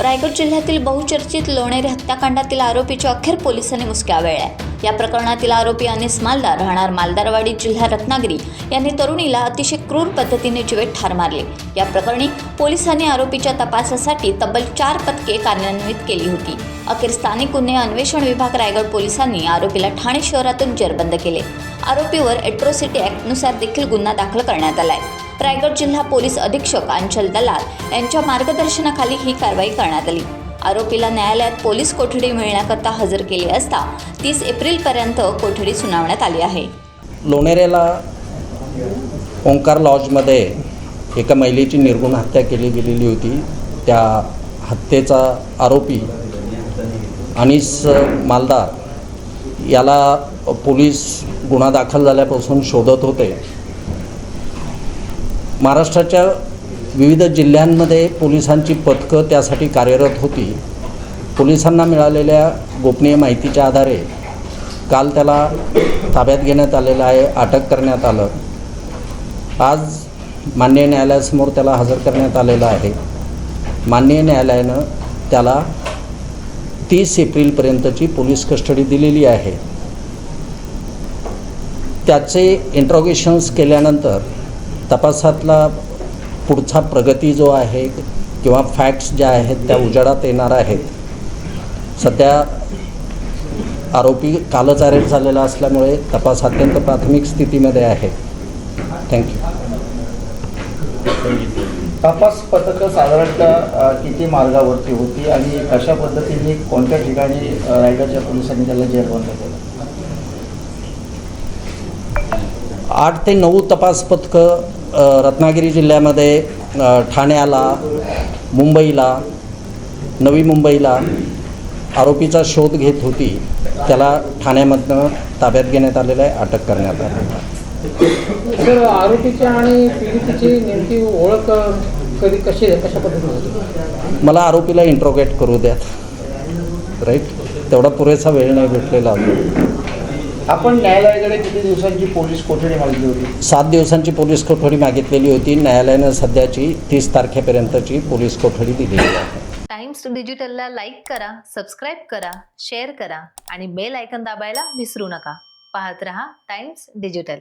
रायगड जिल्ह्यातील बहुचर्चित लोणेरे हत्याकांडातील आरोपीच्या अखेर पोलिसांनी मुसक्या वेळल्या। या प्रकरणातील आरोपी अनिस मालदार राहणार मालदारवाडी जिल्हा रत्नागिरी यांनी तरुणीला अतिशय क्रूर पद्धतीने जीवेत ठार मारले। या प्रकरणी पोलिसांनी आरोपीच्या तपासासाठी तब्बल 4 पथके कार्यान्वित केली होती। अखेर स्थानिक गुन्हे अन्वेषण विभाग रायगड पोलिसांनी आरोपीला ठाणे शहरातून जेरबंद केले। आरोपीवर एट्रोसिटी ॲक्टनुसार देखील गुन्हा दाखल करण्यात आलाय। रायगड जिल्हा पोलीस अधीक्षक अंचल दलाल यांच्या मार्गदर्शनाखाली ही कारवाई करण्यात आली। आरोपीला न्यायालयात पोलीस कोठडी मिळण्याकरता हजर केले असता 30 एप्रिलपर्यंत कोठडी सुनावण्यात आली आहे। लोणेरेला ओंकार लॉजमध्ये एका महिलेची निर्गुण हत्या केली गेलेली होती। त्या हत्येचा आरोपी अनिस मालदार याला पोलीस गुन्हा दाखल झाल्यापासून शोधत होते। महाराष्ट्राच्या विविध जिल्ह्यांमध्ये पोलिसांची पथकं त्यासाठी कार्यरत होती। पोलिसांना मिळालेल्या गोपनीय माहितीच्या आधारे काल त्याला ताब्यात घेण्यात आलेलं आहे, अटक करण्यात आलं। आज माननीय न्यायालयासमोर त्याला हजर करण्यात आलेलं आहे। माननीय न्यायालयानं त्याला 30 एप्रिलपर्यंतची पोलीस कस्टडी दिलेली आहे। त्याचे इंट्रोगेशन्स केल्यानंतर तपासातला पुढचा प्रगती जो आहे किंवा फॅक्ट्स ज्या आहेत त्या उजेडात येणार आहेत। सध्या आरोपी कालच अरेस्ट झालेला असल्यामुळे तपास अत्यंत प्राथमिक स्थितीमध्ये आहे। थँक्यू। तपास पथकं साधारणतः किती मार्गावरती होती आणि कशा पद्धतीने कोणत्या ठिकाणी रायगडच्या पोलिसांनी त्याला जेरबंद केलं? 8 ते 9 तपास पथकं रत्नागिरी जिल्ह्यामध्ये ठाण्याला, मुंबईला, नवी मुंबईला आरोपीचा शोध घेत होती। त्याला ठाण्यामधनं ताब्यात घेण्यात आलेलं आहे, अटक करण्यात आलेलं आहे। सर, आरोपीच्या आणि पीडितेची नेमकी ओळख कशा पद्धतीने होती? मला आरोपीला इंट्रोगेट करू द्या, राईट? तेवढा पुरेसा वेळ नाही भेटलेला अजून। आपण न्यायालयाकडे किती दिवसांची पोलीस कोठडी मागितली होती? 7 दिवसांची पोलीस कोठडी मागितलेली होती। न्यायालयानं सध्याची 30 तारखेपर्यंतची पोलीस कोठडी दिलेली आहे। टाइम्स डिजिटलला लाईक करा, सबस्क्राईब करा, शेअर करा आणि बेल आयकॉन दाबायला विसरू नका। पाहत रहा टाइम्स डिजिटल।